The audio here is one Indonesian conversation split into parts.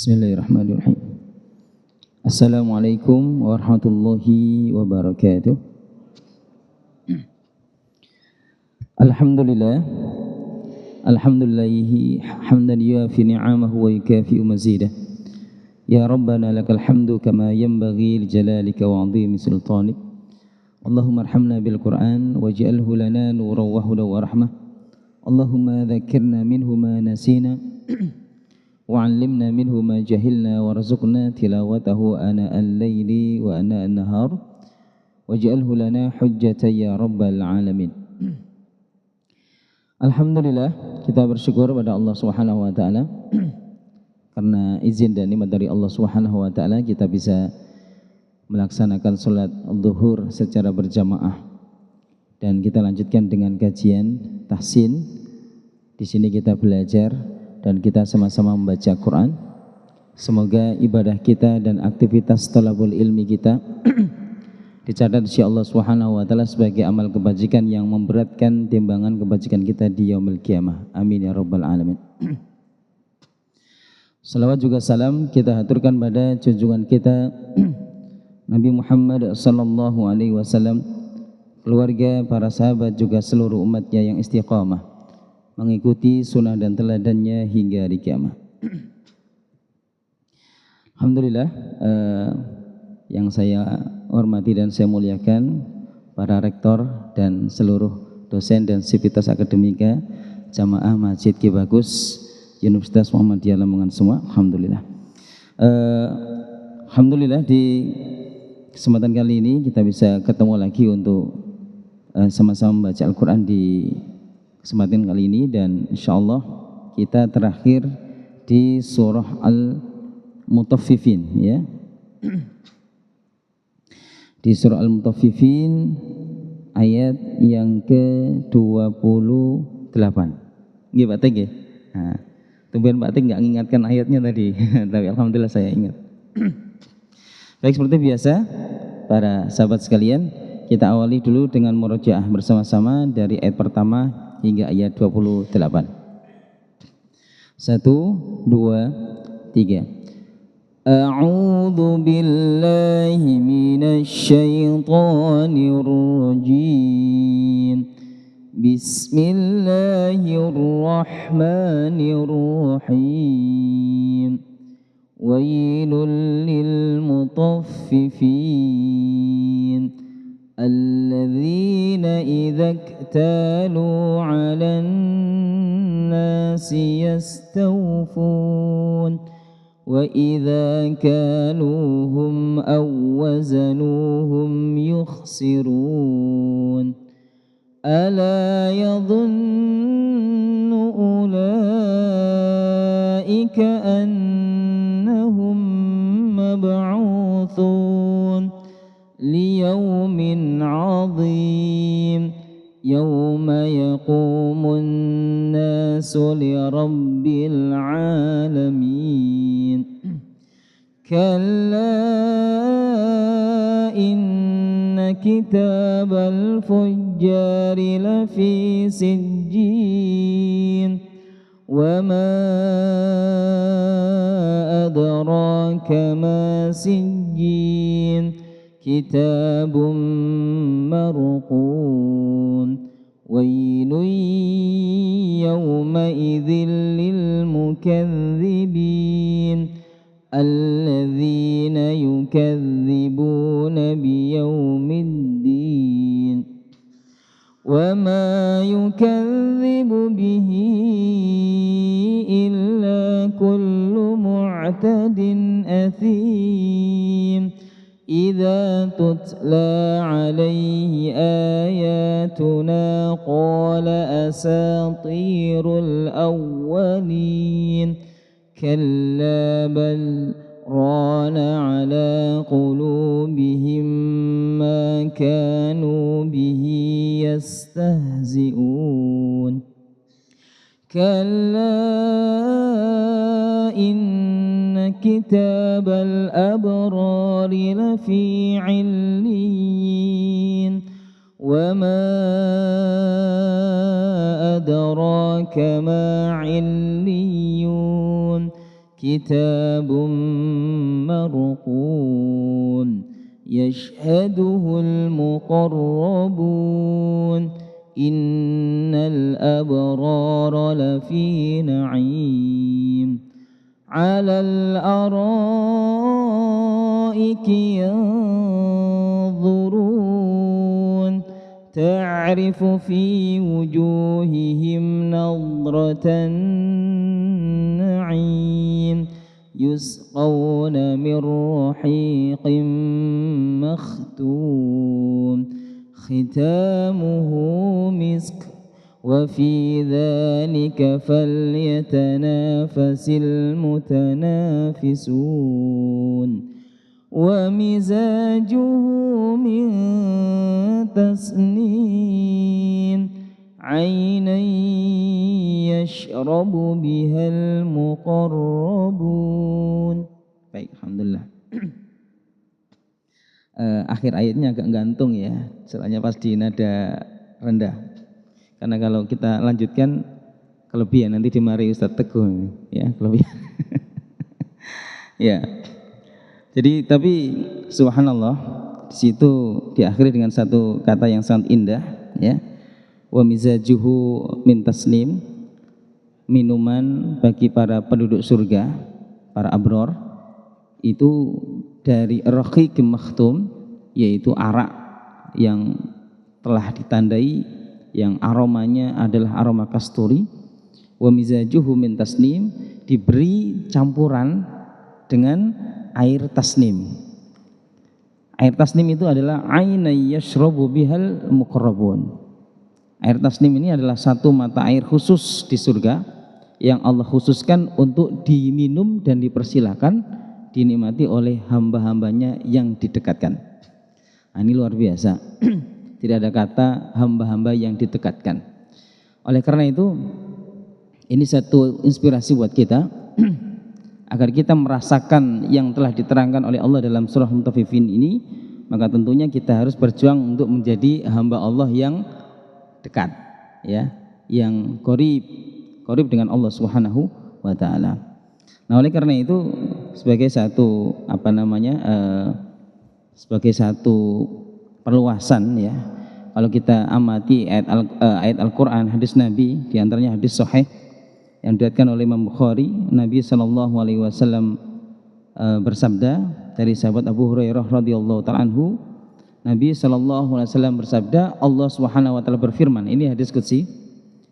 Bismillahirrahmanirrahim. Assalamualaikum warahmatullahi wabarakatuh. Alhamdulillah. Alhamdulillahi hamdan yuafi ni'amahu wa yukafi'u mazidah. Ya Rabbana lakal hamdu kama yanbaghi li jalalika wa 'azimi sultanik. Allahumma arhamna bil Qur'an waj'alhu lana nuran wa hudan wa rahmah. Allahumma dhakkirna minhu ma nasina وعلمنا منه ما جهلنا وارزقنا تلاوته آناء الليل وآناء النهار واجعله لنا حجة يا رب العالمين. Alhamdulillah, kita bersyukur pada Allah Subhanahu wa taala karena izin dan nikmat dari Allah Subhanahu wa taala kita bisa melaksanakan salat zuhur secara berjamaah. Dan kita lanjutkan dengan kajian tahsin. Di sini kita belajar dan kita sama-sama membaca Quran. Semoga ibadah kita dan aktivitas talabul ilmi kita dicatat oleh Allah Subhanahu wa taala sebagai amal kebajikan yang memberatkan timbangan kebajikan kita di yaumil qiyamah. Amin ya rabbal alamin. Salawat juga salam kita haturkan pada junjungan kita Nabi Muhammad sallallahu alaihi wasallam, keluarga, para sahabat juga seluruh umatnya yang istiqamah mengikuti sunnah dan teladannya hingga hari kiamat. Alhamdulillah, yang saya hormati dan saya muliakan para rektor dan seluruh dosen dan sivitas akademika Jamaah Masjid Ki Bagus Universitas Muhammadiyah Lamongan semua. Alhamdulillah. Alhamdulillah di kesempatan kali ini kita bisa ketemu lagi untuk sama-sama membaca Al-Quran di kesempatan kali ini, dan insyaallah kita terakhir di surah Al-Mutaffifin ya. Di surah Al-Mutaffifin ayat yang ke-28. Nggih Pak Teng nggih. Nah, tumben Pak Teng enggak mengingatkan ayatnya tadi. Tapi alhamdulillah saya ingat. Baik, seperti biasa para sahabat sekalian, kita awali dulu dengan murojaah bersama-sama dari ayat pertama hingga ayat 28. 1, 2, 3. A'udzu billahi minasy syaithanir rajim. Bismillahirrahmanirrahim. Wailul lil mutaffifin الذين إذا اكتالوا على الناس يستوفون وإذا كالوهم أو وزنوهم يخسرون ألا يظن أولئك أنهم مبعوثون ليوم عظيم يوم يقوم الناس لرب العالمين كلا إن كتاب الفجار لفي سجين وما أدراك ما سجين كتاب مرقوم ويل يومئذ للمكذبين الذين يكذبون بيوم الدين وما يكذب به إلا كل معتد أثيم إذا تتلى عليه آياتنا قال أساطير الأولين كلا بل ران على قلوبهم ما كانوا به يستهزئون كلا إن كتاب الأبرار لفي عليين وما أدراك ما عليون كتاب مرقوم يشهده المقربون إن الأبرار لفي نعيم على الأرائك ينظرون تعرف في وجوههم نضرة النعيم يسقون من رحيق مختوم ختامه مسك وفي ذلك فليتنافس المتنافسون ومزاجه من تسنيم عينا يشرب بها المقربون. Baik, alhamdulillah. Akhir ayatnya agak gantung ya, soalnya pas di nada rendah. Karena kalau kita lanjutkan kelebihan nanti dimarahi Ustadz Teguh ya, kelebihan. Ya. Jadi tapi subhanallah di situ diakhiri dengan satu kata yang sangat indah ya. Wa mizajuhu min tasnim, minuman bagi para penduduk surga, para abror itu dari raqiq makhtum, yaitu arak yang telah ditandai yang aromanya adalah aroma kasturi. Wa mizajuhu min tasnim, diberi campuran dengan air tasnim. Air tasnim itu adalah ainay yashrabu bihal muqarrabun. Air tasnim ini adalah satu mata air khusus di surga yang Allah khususkan untuk diminum dan dipersilahkan dinikmati oleh hamba-hambanya yang didekatkan. Nah, ini luar biasa. Tidak ada kata hamba-hamba yang didekatkan. Oleh karena itu ini satu inspirasi buat kita agar kita merasakan yang telah diterangkan oleh Allah dalam surah Mutaffifin ini, maka tentunya kita harus berjuang untuk menjadi hamba Allah yang dekat, ya, yang qarib dengan Allah Subhanahu wa taala. Nah, oleh karena itu sebagai satu sebagai satu perluasan ya, kalau kita amati ayat Al-Qur'an, hadis Nabi, di antaranya hadis sahih yang diriwayatkan oleh Imam Bukhari, Nabi SAW bersabda dari sahabat Abu Hurairah radhiyallahu ta'ala anhu, Nabi SAW bersabda, Allah Subhanahu wa taala berfirman, ini hadis qudsi,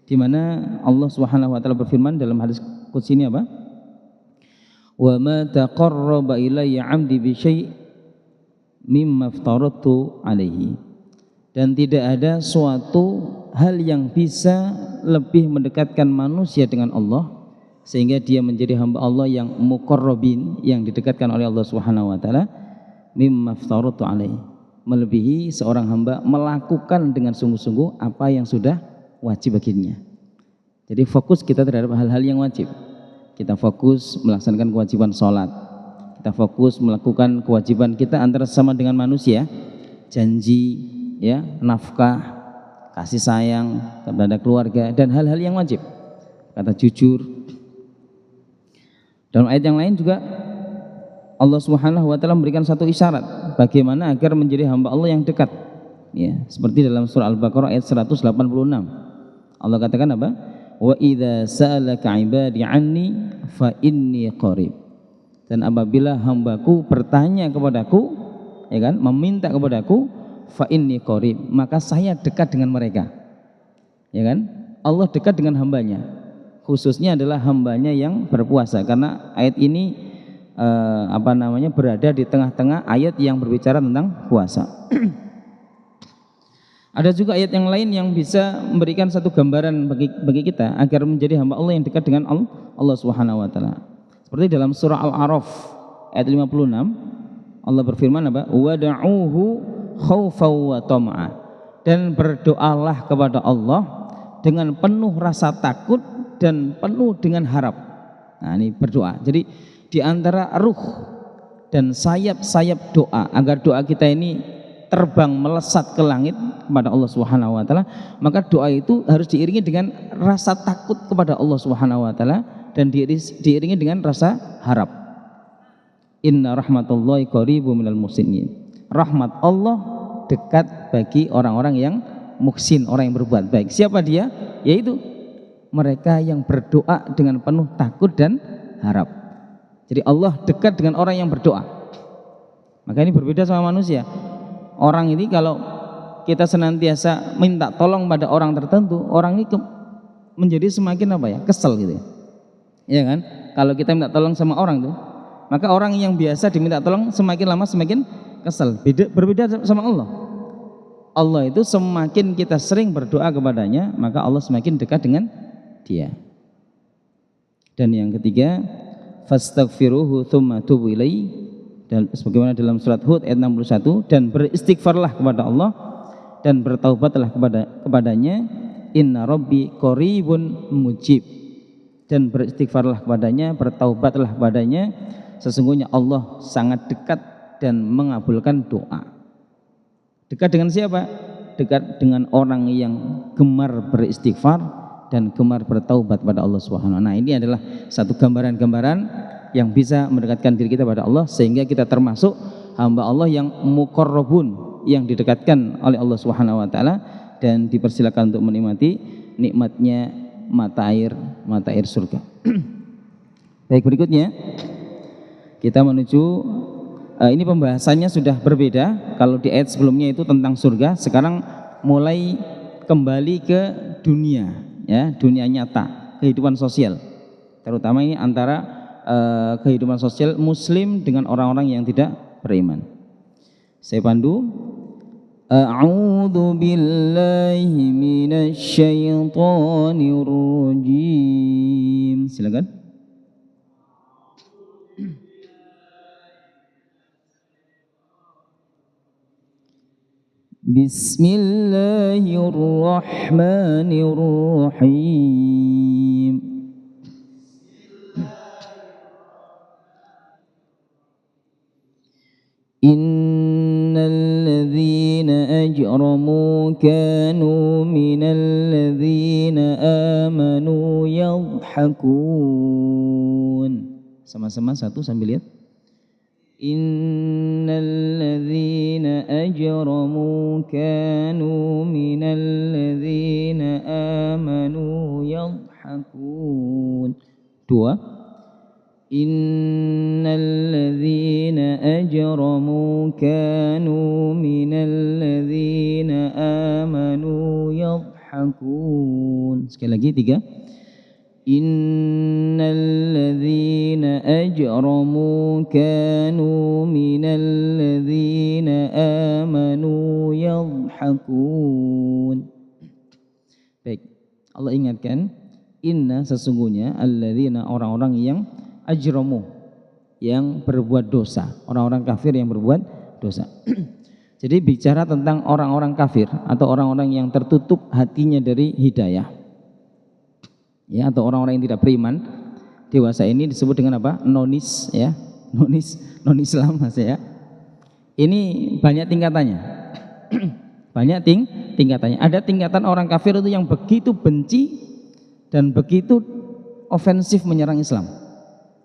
di mana Allah Subhanahu wa taala berfirman dalam hadis qudsi ini apa? Wa ma taqarraba ilayya 'abdi bi syai' mimma aftaradtu alaihi. Dan tidak ada suatu hal yang bisa lebih mendekatkan manusia dengan Allah sehingga dia menjadi hamba Allah yang muqarrabin, yang didekatkan oleh Allah Subhanahu wa taala, mimma aftaradtu alaihi, melebihi seorang hamba melakukan dengan sungguh-sungguh apa yang sudah wajib baginya. Jadi fokus kita terhadap hal-hal yang wajib. Kita fokus melaksanakan kewajiban sholat, kita fokus melakukan kewajiban kita antara sama dengan manusia, janji, ya, nafkah, kasih sayang kepada keluarga, dan hal-hal yang wajib, kata jujur. Dalam ayat yang lain juga Allah Subhanahu wa taala memberikan satu isyarat bagaimana agar menjadi hamba Allah yang dekat, ya, seperti dalam surah Al-Baqarah ayat 186. Allah katakan apa? Wa idza sa'alaka 'ibadi 'anni fa inni qarib. Dan apabila hambaku bertanya kepadaku, ya kan, meminta kepadaku, fa inni qarib, maka saya dekat dengan mereka. Ya kan? Allah dekat dengan hambanya. Khususnya adalah hambanya yang berpuasa, karena ayat ini berada di tengah-tengah ayat yang berbicara tentang puasa. Ada juga ayat yang lain yang bisa memberikan satu gambaran bagi kita agar menjadi hamba Allah yang dekat dengan Allah Subhanahu wa taala. Seperti dalam surah Al-A'raf ayat 56, Allah berfirman apa? Wada'uhu khaufaw wa tama'a. Dan berdoalah kepada Allah dengan penuh rasa takut dan penuh dengan harap. Nah, ini berdoa. Jadi di antara ruh dan sayap-sayap doa agar doa kita ini terbang melesat ke langit kepada Allah Subhanahu wa taala, maka doa itu harus diiringi dengan rasa takut kepada Allah Subhanahu wa taala dan diiringi dengan rasa harap. Inna rahmatullahi qaribun minal muhsinin. Rahmat Allah dekat bagi orang-orang yang muhsin, orang yang berbuat baik. Siapa dia? Yaitu mereka yang berdoa dengan penuh takut dan harap. Jadi Allah dekat dengan orang yang berdoa. Maka ini berbeda sama manusia. Orang ini kalau kita senantiasa minta tolong pada orang tertentu, orang ini menjadi semakin kesel gitu ya. Iya kan? Kalau kita minta tolong sama orang tuh, maka orang yang biasa diminta tolong semakin lama semakin kesel. Berbeda sama Allah. Allah itu semakin kita sering berdoa kepadanya, maka Allah semakin dekat dengan dia. Dan yang ketiga, fastaghfiruhu tsumma tubu ilaihi, dan sebagaimana dalam surat Hud ayat 61, dan beristighfarlah kepada Allah dan bertaubatlah kepadanya, inna rabbi qaribun mujib, dan beristighfarlah kepadanya, bertaubatlah kepadanya, sesungguhnya Allah sangat dekat dan mengabulkan doa. Dekat dengan siapa? Dekat dengan orang yang gemar beristighfar dan gemar bertaubat pada Allah Subhanahu wa taala. Nah, ini adalah satu gambaran-gambaran yang bisa mendekatkan diri kita pada Allah, sehingga kita termasuk hamba Allah yang muqarrabun, yang didekatkan oleh Allah Subhanahu wa taala, dan dipersilakan untuk menikmati nikmatnya mata air surga. Baik, berikutnya kita menuju ini pembahasannya sudah berbeda. Kalau di ayat sebelumnya itu tentang surga, sekarang mulai kembali ke dunia. Ya, dunia nyata, kehidupan sosial, terutama ini antara kehidupan sosial muslim dengan orang-orang yang tidak beriman. Saya pandu. A'udzu billahi minasy syaithanir rajim. Silakan. Bismillahirrahmanirrahim. Innal ladzina ajramu kanu minal ladzina amanu yadhhakun. Sama-sama satu sambil lihat. Innal ladzina ajramu kanu minal ladzina amanu yadhhakun. Dua. Innal ladzina ajramu kanu minal ladzina amanu yadhhakun. Sekali lagi, tiga. Innal ladzina ajramu kanu minal ladzina amanu yadhhakun. Baik, Allah ingatkan, inna sesungguhnya alladzina orang-orang yang ajramu, yang berbuat dosa, orang-orang kafir yang berbuat dosa. Jadi bicara tentang orang-orang kafir atau orang-orang yang tertutup hatinya dari hidayah. Ya, atau orang-orang yang tidak beriman dewasa ini disebut dengan apa? Nonis, ya, non Islam, Mas ya. Ini banyak tingkatannya. Banyak tingkatannya. Ada tingkatan orang kafir itu yang begitu benci dan begitu ofensif menyerang Islam.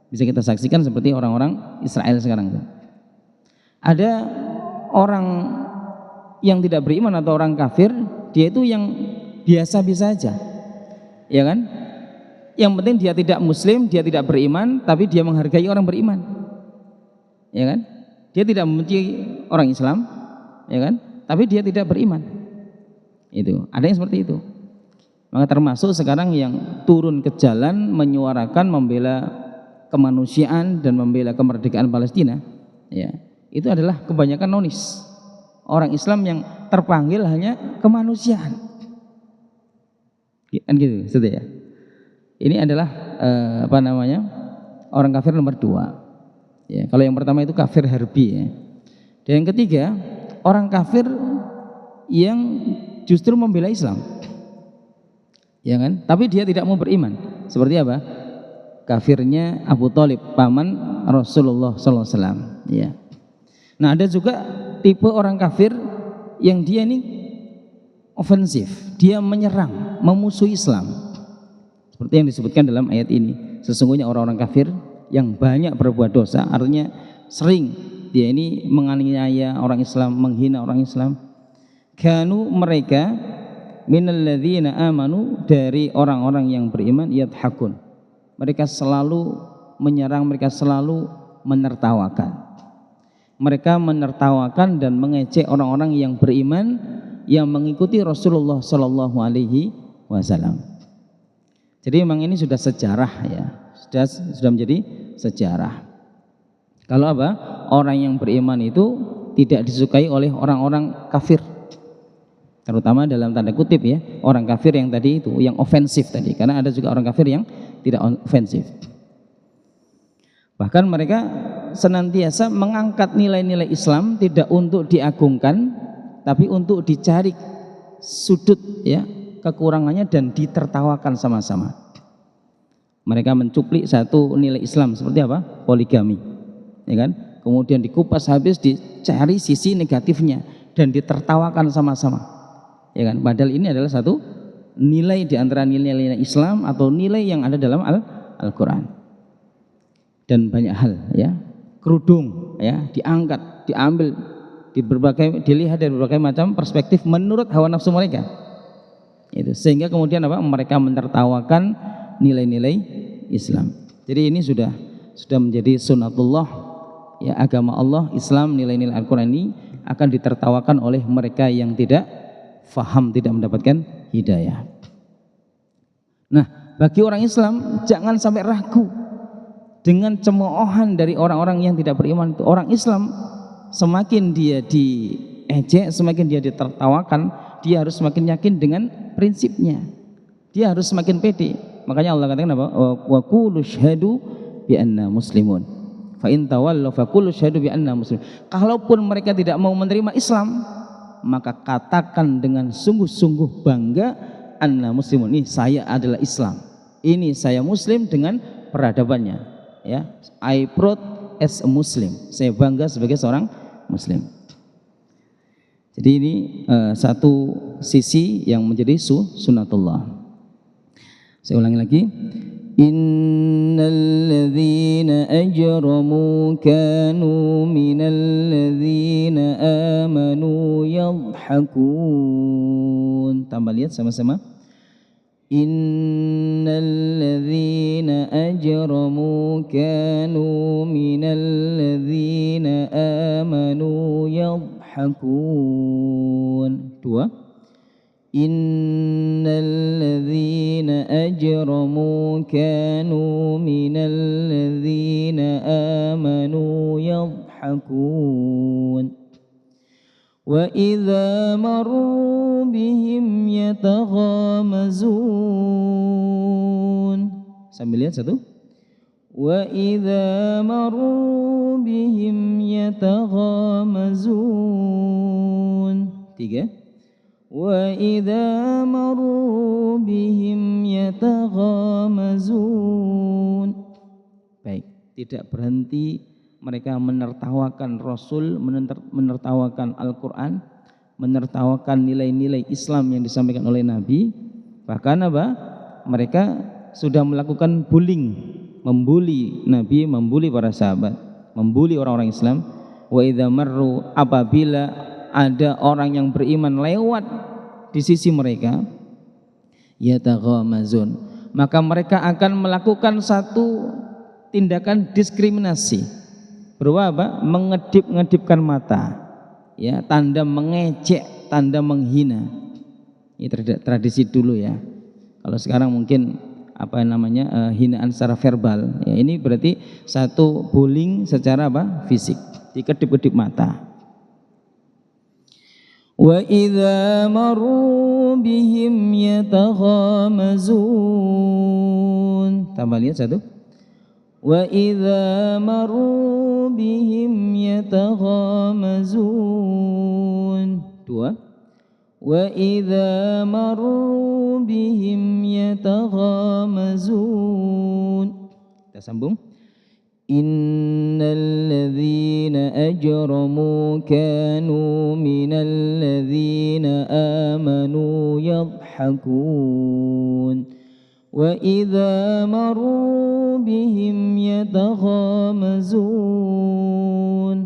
Bisa kita saksikan seperti orang-orang Israel sekarang. Ada orang yang tidak beriman atau orang kafir, dia itu yang biasa-biasa aja, ya kan? Yang penting dia tidak muslim, dia tidak beriman, tapi dia menghargai orang beriman, ya kan? Dia tidak membenci orang Islam, ya kan? Tapi dia tidak beriman. Itu ada yang seperti itu. Maka termasuk sekarang yang turun ke jalan menyuarakan membela kemanusiaan dan membela kemerdekaan Palestina, ya, itu adalah kebanyakan nonis, orang Islam yang terpanggil hanya kemanusiaan, kan gitu, ya. Ini adalah orang kafir nomor dua. Ya, kalau yang pertama itu kafir harbi, ya. Dan yang ketiga orang kafir yang justru membela Islam, ya kan? Tapi dia tidak mau beriman. Seperti apa? Kafirnya Abu Thalib, paman Rasulullah SAW. Ya. Nah, ada juga tipe orang kafir yang dia ini ofensif, dia menyerang, memusuhi Islam. Seperti yang disebutkan dalam ayat ini, sesungguhnya orang-orang kafir yang banyak berbuat dosa, artinya sering dia ini menganiaya orang Islam, menghina orang Islam. Kanu mereka minalladzina amanu, dari orang-orang yang beriman, yadhakun, mereka selalu menyerang, mereka selalu menertawakan. Mereka menertawakan dan mengejek orang-orang yang beriman yang mengikuti Rasulullah Shallallahu Alaihi Wasallam. Jadi memang ini sudah sejarah ya, sudah menjadi sejarah. Kalau apa? Orang yang beriman itu tidak disukai oleh orang-orang kafir, terutama dalam tanda kutip ya, orang kafir yang tadi itu, yang ofensif tadi, karena ada juga orang kafir yang tidak ofensif. Bahkan mereka senantiasa mengangkat nilai-nilai Islam, tidak untuk diagungkan, tapi untuk dicari sudut ya kekurangannya dan ditertawakan sama-sama. Mereka mencuplik satu nilai Islam seperti apa? Poligami, ya kan? Kemudian dikupas habis, dicari sisi negatifnya dan ditertawakan sama-sama, ya kan? Padahal ini adalah satu nilai di antara nilai-nilai Islam atau nilai yang ada dalam Al-Quran. Dan banyak hal ya, kerudung ya diangkat, diambil, dilihat dari berbagai macam perspektif menurut hawa nafsu mereka. Itu sehingga kemudian apa? Mereka menertawakan nilai-nilai Islam. Jadi ini sudah menjadi sunnatullah ya, agama Allah, Islam, nilai-nilai Al-Qur'an ini akan ditertawakan oleh mereka yang tidak faham, tidak mendapatkan hidayah. Nah, bagi orang Islam jangan sampai ragu dengan cemoohan dari orang-orang yang tidak beriman itu. Orang Islam semakin dia diejek, semakin dia ditertawakan, dia harus semakin yakin dengan prinsipnya. Dia harus semakin pede. Makanya Allah katakan apa? Wa qulu syhadu bi anna muslimun. Fa in tawallaw fa qulu syhadu bi anna muslimun. Kalaupun mereka tidak mau menerima Islam, maka katakan dengan sungguh-sungguh bangga, anna muslimun, ini saya adalah Islam. Ini saya muslim dengan peradabannya. Ya, I proud as a Muslim. Saya bangga sebagai seorang Muslim. Jadi ini satu sisi yang menjadi sunnatullah. Saya ulangi lagi. Innal ladzina ajramu kanu minal ladzina amanu yadhhakun. Tambah lihat sama-sama. Innal ladzina ajramu kanu minal ladzina amanu yadhhakun. Dua. Innal ladzina ajramu kanu minal ladzina amanu yadhhakun. Wa idza marru bihim yataghamazun. Sambil lihat satu. Wa idza marru bihim yataghamazun. Tiga. Wa idza marru bihim yataghamazun. Baik, tidak berhenti mereka menertawakan Rasul, menertawakan Al-Quran, menertawakan nilai-nilai Islam yang disampaikan oleh Nabi. Bahkan apa? Mereka sudah melakukan bullying, membuli Nabi, membuli para sahabat, membuli orang-orang Islam. Wa idza marru, apabila ada orang yang beriman lewat di sisi mereka, yataghamazun, maka mereka akan melakukan satu tindakan diskriminasi. Berupa apa? Mengedip-ngedipkan mata, ya, tanda mengejek, tanda menghina. Ini tradisi dulu ya. Kalau sekarang mungkin apa namanya hinaan secara verbal. Ya, ini berarti satu bullying secara apa? Fisik, dikedip-kedip mata. Wa idza marru bihim yataghamazun. Tambah lihat satu. Wa idza marru bihim yataghamazun. Dua. Wa idza marru bihim yataghamazun. Kita sambung. Innal ladzina ajramu kanu minal ladzina amanu yadhhakun. وإذا مروا بهم يتغامزون.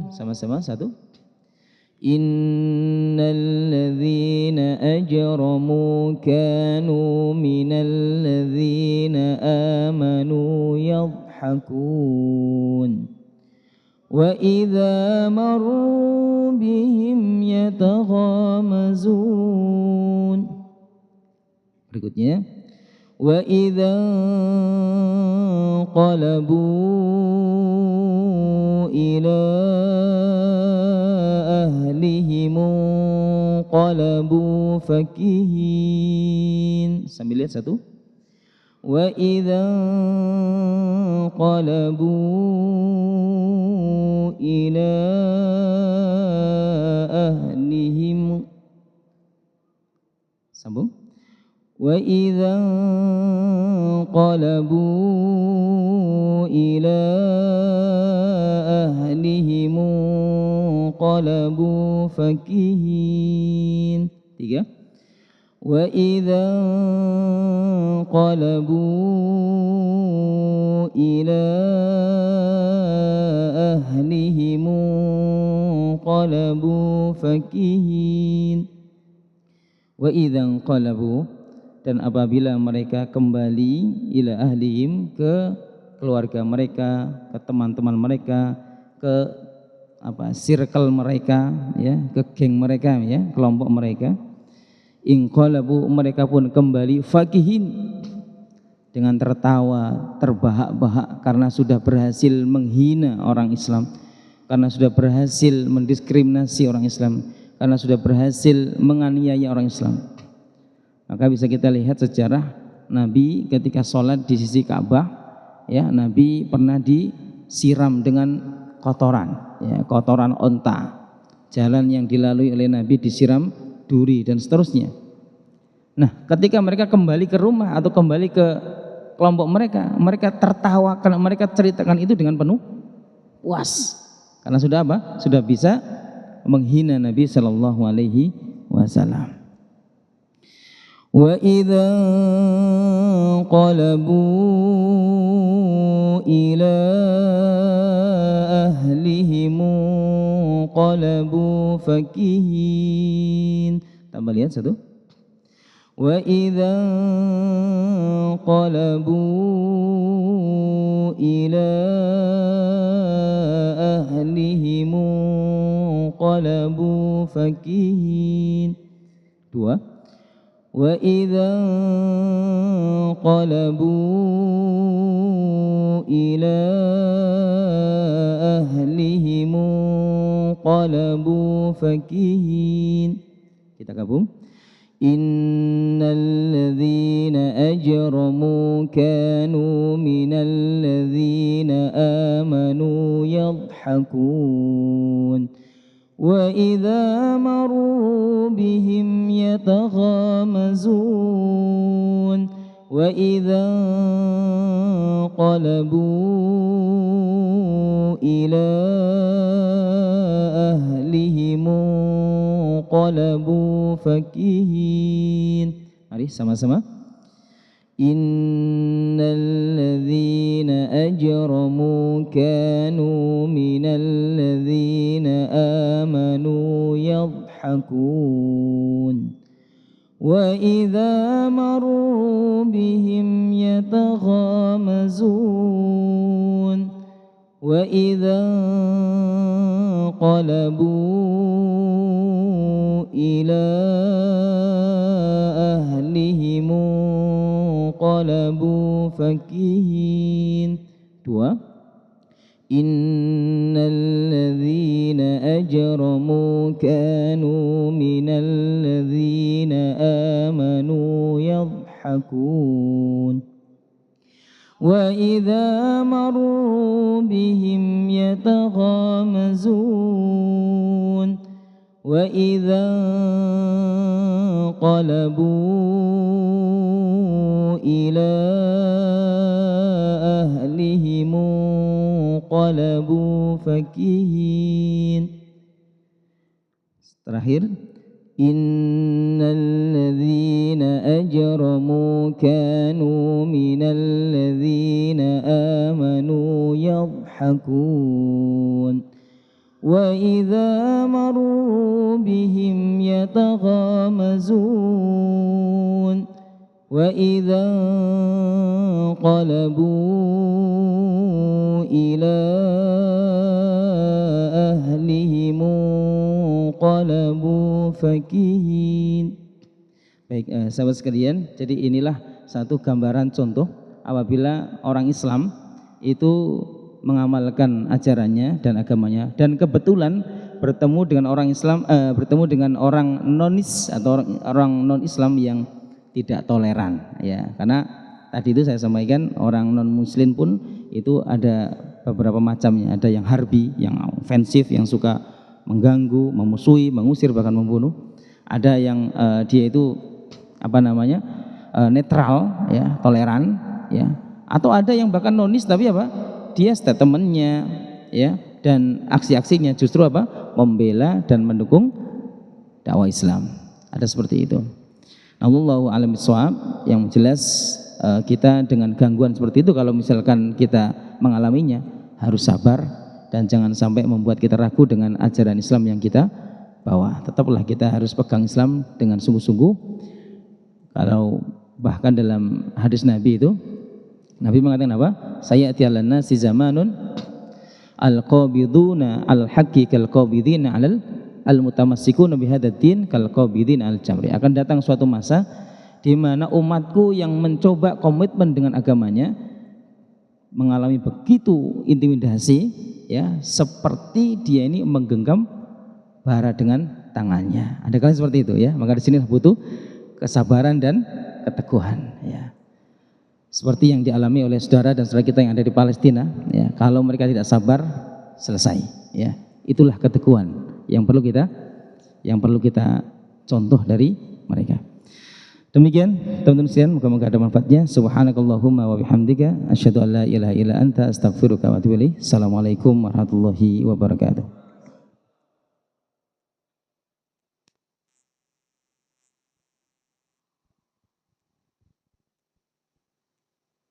Sama-sama satu. Innal ladzina ajramu kanu minal ladzina amanu yadhhakun wa idza marru bihim yataghamazun. Berikutnya wa idza qalabu ila ahlihim qalabu fakihin. Sambil lihat satu. Wa idza qalabu ila ahlihim. Sambung. Wa idza qalabu ila ahlihim qalabu fakihin. 3. Wa idza qalabu ila ahlihim qalabu fakihin. Wa idza qalabu, dan apabila mereka kembali ila ahlihim, ke keluarga mereka, ke teman-teman mereka, ke circle mereka, ya, ke geng mereka, ya, kelompok mereka, inqalabu, mereka pun kembali fakihin, dengan tertawa, terbahak-bahak karena sudah berhasil menghina orang Islam, karena sudah berhasil mendiskriminasi orang Islam, karena sudah berhasil menganiaya orang Islam. Maka bisa kita lihat sejarah Nabi ketika sholat di sisi Ka'bah, ya, Nabi pernah disiram dengan kotoran, ya, kotoran onta. Jalan yang dilalui oleh Nabi disiram duri dan seterusnya. Nah, ketika mereka kembali ke rumah atau kembali ke kelompok mereka, mereka tertawa karena mereka ceritakan itu dengan penuh puas. Karena sudah apa? Sudah bisa menghina Nabi sallallahu alaihi wasallam. Wa idza qalabu ila ahlihim qalabu fakihin. Tambah lihat satu. Wa idza qalabu ila ahlihim qalabu fakihin. 2. Wa idza qalabu ila ahlihim qalabu fakihin. Kita gabung. Innal ladzina ajramu kanu minal ladzina amanu yadhhakun wa idza marru bihim yataghamazun wa idza qalabu ila ahlihim qalabu fakihin. Mari sama-sama. Innal ladzina ajramu kanu minal ladzina amanu yadhhakun wa idza marru bihim yataghamazun wa idza qalabu ila ahlihim qalabu fakihin. 2. Innal ladzina ajramu kanu minal ladzina amanu yadhhakun wa idza marru bihim yataghamazun wa idza qalabu ila ahlihim qalabu fakihin. Terakhir, innal ladzina أجرموا كانوا من الذين آمنوا يضحكون وإذا مروا بهم يتغامزون وإذا انقلبوا إلى أهلهم انقلبوا فكهين. Baik, sahabat sekalian, jadi inilah satu gambaran contoh apabila orang Islam itu mengamalkan ajarannya dan agamanya, dan kebetulan bertemu dengan orang Islam, bertemu dengan orang nonis atau orang non Islam yang tidak toleran, ya. Karena tadi itu saya sampaikan orang non Muslim pun itu ada beberapa macamnya, ada yang harbi, yang ofensif, yang suka mengganggu, memusuhi, mengusir, bahkan membunuh. Ada yang dia itu netral, ya, toleran, ya. Atau ada yang bahkan nonis tapi dia statementnya, ya, dan aksi-aksinya justru membela dan mendukung dakwah Islam. Ada seperti itu. Allahu a'lam bishawab. Yang jelas kita dengan gangguan seperti itu, kalau misalkan kita mengalaminya, harus sabar dan jangan sampai membuat kita ragu dengan ajaran Islam yang kita bawa. Tetaplah kita harus pegang Islam dengan sungguh-sungguh. Kalau bahkan dalam hadis Nabi itu, Nabi mengatakan sayati 'alan nasi zamanun al-qabiduna al-haqqi kal-qabidina 'alal al-mutamassikuna bihadzal din kal-qabidina al-jamri. Akan datang suatu masa di mana umatku yang mencoba komitmen dengan agamanya mengalami begitu intimidasi, ya, seperti dia ini menggenggam bara dengan tangannya. Ada kalian seperti itu, ya. Maka di sini butuh kesabaran dan keteguhan, ya. Seperti yang dialami oleh saudara dan saudara kita yang ada di Palestina, ya. Kalau mereka tidak sabar, selesai, ya. Itulah keteguhan yang perlu kita contoh dari mereka. Demikian teman-teman sekalian, moga-moga ada manfaatnya. Subhanakallahumma wa bihamdika asyhadu an la ilaha illa anta astaghfiruka wa atubu ilaik. Assalamualaikum warahmatullahi wabarakatuh.